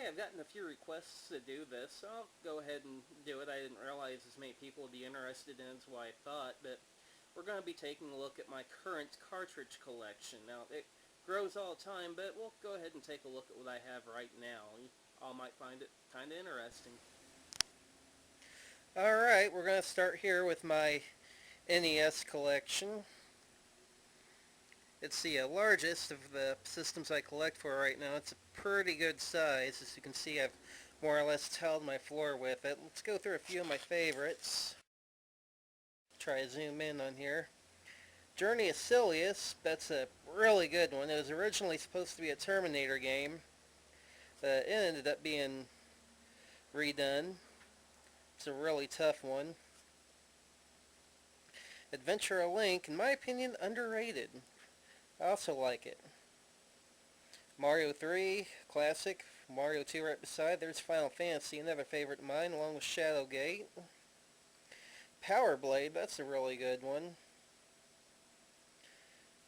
Hey, I've gotten a few requests to do this, so I'll go ahead and do it. I didn't realize as many people would be interested in it as what I thought, but we're going to be taking a look at my current cartridge collection. Now, it grows all the time, but we'll go ahead and take a look at what I have right now. You all might find it kind of interesting. Alright, we're going to start here with my NES collection. It's the largest of the systems I collect for right now. It's a pretty good size. As you can see, I've more or less tiled my floor with it. Let's go through a few of my favorites. Try to zoom in on here. Journey of Silius, that's a really good one. It was originally supposed to be a Terminator game, but it ended up being redone. It's a really tough one. Adventure of Link, in my opinion, underrated. I also like it. Mario 3, classic. Mario 2 right beside. There's Final Fantasy, another favorite of mine, along with Shadowgate. Power Blade, that's a really good one.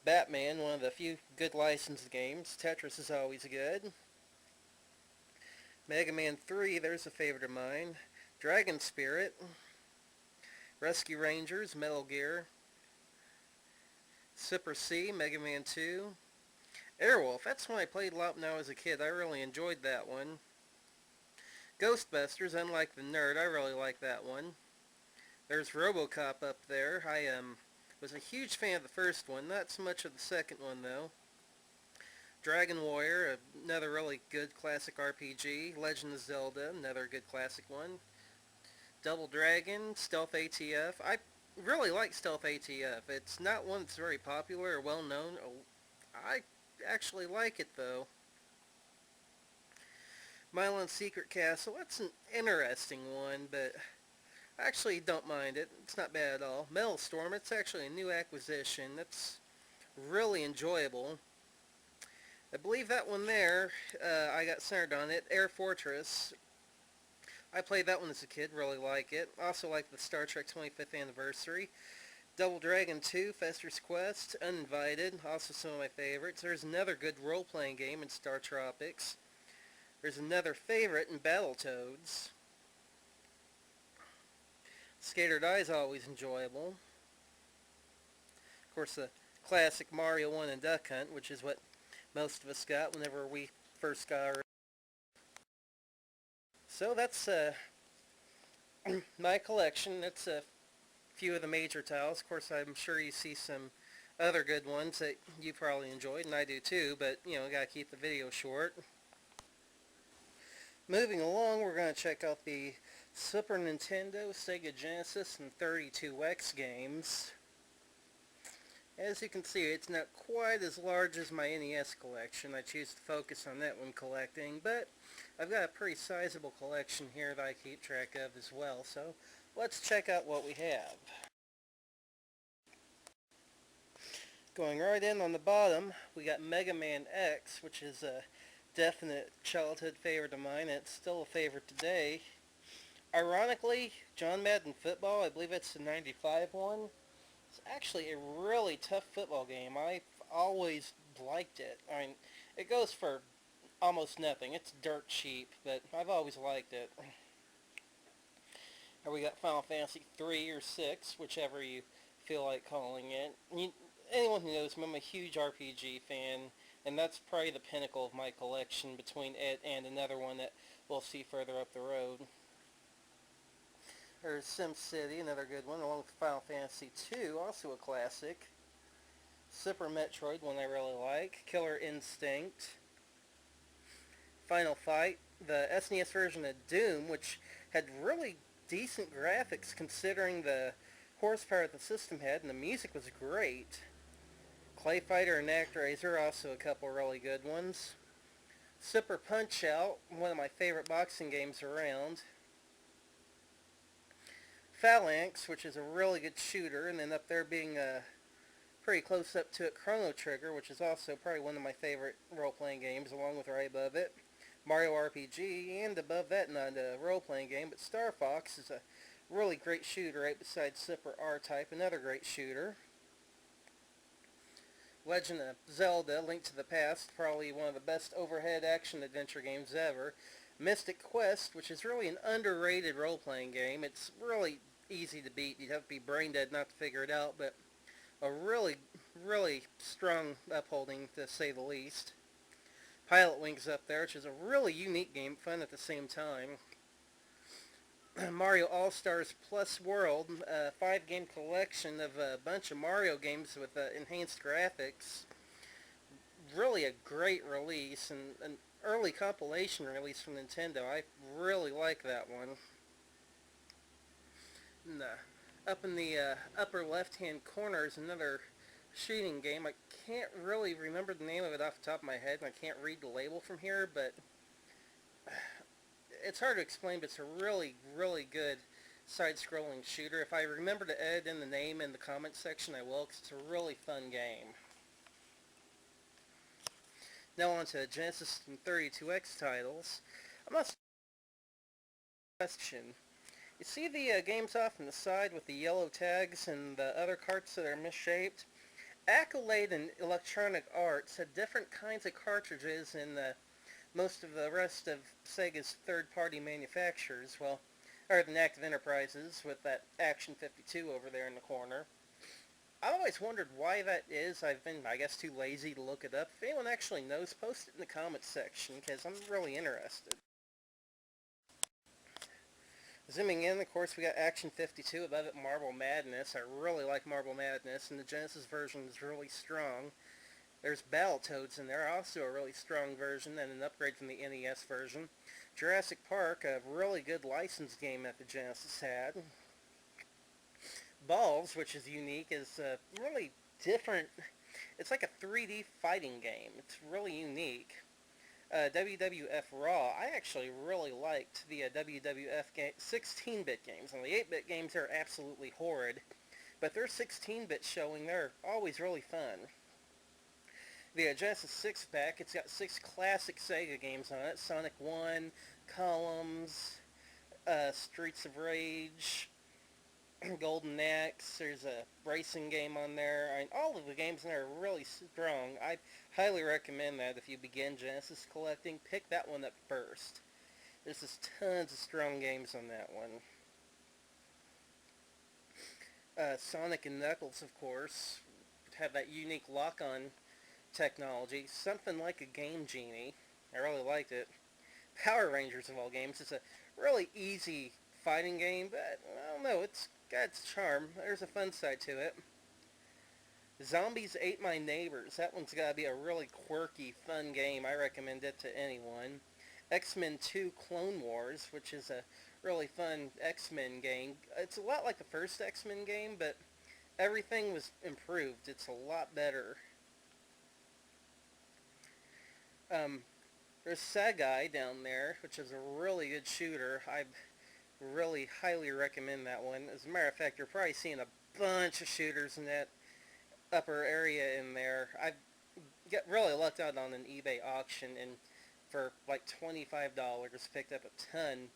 Batman, one of the few good licensed games. Tetris is always good. Mega Man 3, there's a favorite of mine. Dragon Spirit. Rescue Rangers, Metal Gear. Super C, Mega Man 2. Airwolf, that's one I played a lot when I was a kid. I really enjoyed that one. Ghostbusters, unlike the nerd, I really like that one. There's RoboCop up there. I was a huge fan of the first one, not so much of the second one though. Dragon Warrior, another really good classic RPG. Legend of Zelda, another good classic one. Double Dragon, Stealth ATF. I really like Stealth ATF. It's not one that's very popular or well known. I actually like it though. Milo's Secret Castle, that's an interesting one, but I actually don't mind it. It's not bad at all. Metal Storm, it's actually a new acquisition. That's really enjoyable. I believe that one there, I got centered on it. Air Fortress. I played that one as a kid, really like it. Also like the Star Trek 25th Anniversary. Double Dragon 2, Fester's Quest, Uninvited, also some of my favorites. There's another good role-playing game in Star Tropics. There's another favorite in Battletoads. Skater Die is always enjoyable. Of course, the classic Mario 1 and Duck Hunt, which is what most of us got whenever we first got our... So that's my collection. That's a few of the major titles. Of course, I'm sure you see some other good ones that you probably enjoyed, and I do too, but, you know, gotta keep the video short. Moving along, we're going to check out the Super Nintendo, Sega Genesis, and 32X games. As you can see, it's not quite as large as my NES collection. I choose to focus on that when collecting, but I've got a pretty sizable collection here that I keep track of as well, so let's check out what we have. Going right in on the bottom, we got Mega Man X, which is a definite childhood favorite of mine, and it's still a favorite today. Ironically, John Madden Football, I believe it's the 95 one, it's actually a really tough football game. I've always liked it. I mean, it goes for almost nothing. It's dirt cheap, but I've always liked it. Here we got Final Fantasy 3 or 6, whichever you feel like calling it. Anyone who knows me, I'm a huge RPG fan, and that's probably the pinnacle of my collection between it and another one that we'll see further up the road. There's SimCity, another good one, along with Final Fantasy 2, also a classic. Super Metroid, one I really like. Killer Instinct. Final Fight, the SNES version of Doom, which had really decent graphics considering the horsepower that the system had, and the music was great. Clay Fighter and ActRaiser, also a couple really good ones. Super Punch-Out, one of my favorite boxing games around. Phalanx, which is a really good shooter, and then up there being pretty close up to it, Chrono Trigger, which is also probably one of my favorite role-playing games, along with right above it. Mario RPG, and above that, not a role-playing game, but Star Fox is a really great shooter right beside Super R-Type, another great shooter. Legend of Zelda, Link to the Past, probably one of the best overhead action-adventure games ever. Mystic Quest, which is really an underrated role-playing game. It's really easy to beat. You'd have to be brain dead not to figure it out, but a really, really strong upholding, to say the least. Pilot Wings up there, which is a really unique game, fun at the same time. Mario All-Stars Plus World, a 5-game collection of a bunch of Mario games with enhanced graphics. Really a great release, and an early compilation release from Nintendo. I really like that one. And, up in the upper left-hand corner is another shooting game. I can't really remember the name of it off the top of my head, and I can't read the label from here, but it's hard to explain, but it's a really, really good side-scrolling shooter. If I remember to add in the name in the comments section, I will, because it's a really fun game. Now on to Genesis and 32X titles. I'm not question. You see the games off on the side with the yellow tags and the other carts that are misshaped? Accolade and Electronic Arts had different kinds of cartridges in most of the rest of Sega's third-party manufacturers, well, other than Active Enterprises with that Action 52 over there in the corner. I always wondered why that is. I've been, I guess, too lazy to look it up. If anyone actually knows, post it in the comments section, because I'm really interested. Zooming in, of course, we got Action 52, above it Marble Madness. I really like Marble Madness, and the Genesis version is really strong. There's Battletoads in there, also a really strong version, and an upgrade from the NES version. Jurassic Park, a really good licensed game that the Genesis had. Balls, which is unique, is really different. It's like a 3D fighting game. It's really unique. WWF Raw, I actually really liked the WWF 16-bit games. And the 8-bit games are absolutely horrid, but their 16-bit showing, they're always really fun. The Genesis 6-pack, it's got 6 classic Sega games on it. Sonic 1, Columns, Streets of Rage, Golden Axe, there's a racing game on there. I mean, all of the games in there are really strong. I highly recommend that if you begin Genesis collecting, pick that one up first. There's just tons of strong games on that one. Sonic and Knuckles, of course, have that unique lock-on technology. Something like a Game Genie. I really liked it. Power Rangers, of all games, it's a really easy fighting game, but I don't know, it's got its charm. There's a fun side to it. Zombies Ate My Neighbors. That one's got to be a really quirky, fun game. I recommend it to anyone. X-Men 2 Clone Wars, which is a really fun X-Men game. It's a lot like the first X-Men game, but everything was improved. It's a lot better. There's Sagai down there, which is a really good shooter. I really highly recommend that one. As a matter of fact, you're probably seeing a bunch of shooters in that upper area in there. I got really lucked out on an eBay auction, and for like $25 picked up a ton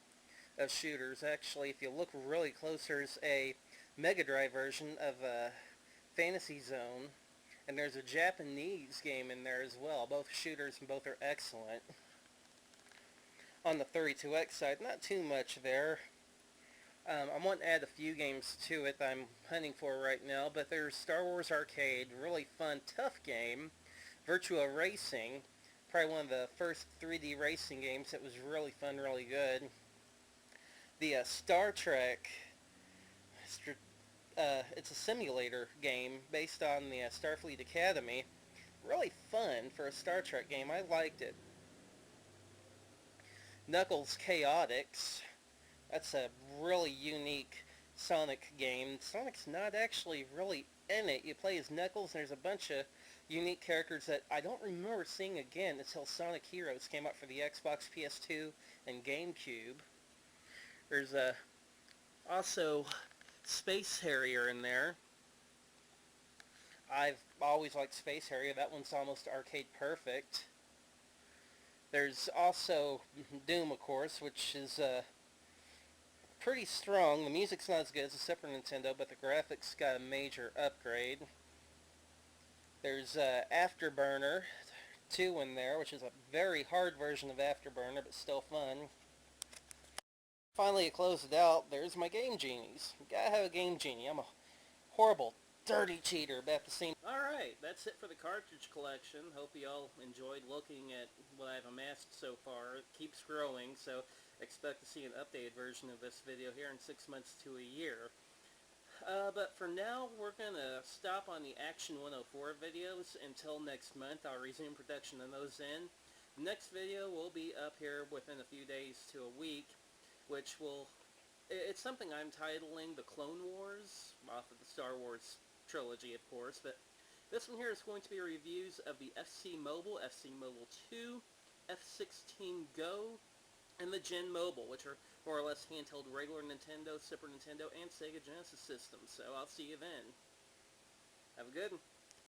of shooters. Actually, if you look really close, there's a Mega Drive version of Fantasy Zone, and there's a Japanese game in there as well. Both shooters, and both are excellent. On the 32X side, not too much there. I want to add a few games to it that I'm hunting for right now, but there's Star Wars Arcade, really fun, tough game. Virtua Racing, probably one of the first 3D racing games that was really fun, really good. The Star Trek, it's a simulator game based on the Starfleet Academy. Really fun for a Star Trek game. I liked it. Knuckles Chaotix. That's a really unique Sonic game. Sonic's not actually really in it. You play as Knuckles, and there's a bunch of unique characters that I don't remember seeing again until Sonic Heroes came out for the Xbox, PS2, and GameCube. There's also Space Harrier in there. I've always liked Space Harrier. That one's almost arcade perfect. There's also Doom, of course, which is pretty strong. The music's not as good as the Super Nintendo, but the graphics got a major upgrade. There's Afterburner, 2 in there, which is a very hard version of Afterburner, but still fun. Finally, to close it out, there's my Game Genies. You gotta have a Game Genie. I'm a horrible, dirty cheater, but at the same... Alright, that's it for the cartridge collection. Hope you all enjoyed looking at what I've amassed so far. It keeps growing, so expect to see an updated version of this video here in 6 months to a year. But for now, we're going to stop on the Action 104 videos until next month. I'll resume production on those in. The next video will be up here within a few days to a week, which will... It's something I'm titling The Clone Wars, off of the Star Wars trilogy, of course, but this one here is going to be reviews of the FC Mobile, FC Mobile 2, F-16 Go, and the Gen Mobile, which are more or less handheld regular Nintendo, Super Nintendo, and Sega Genesis systems. So I'll see you then. Have a good one.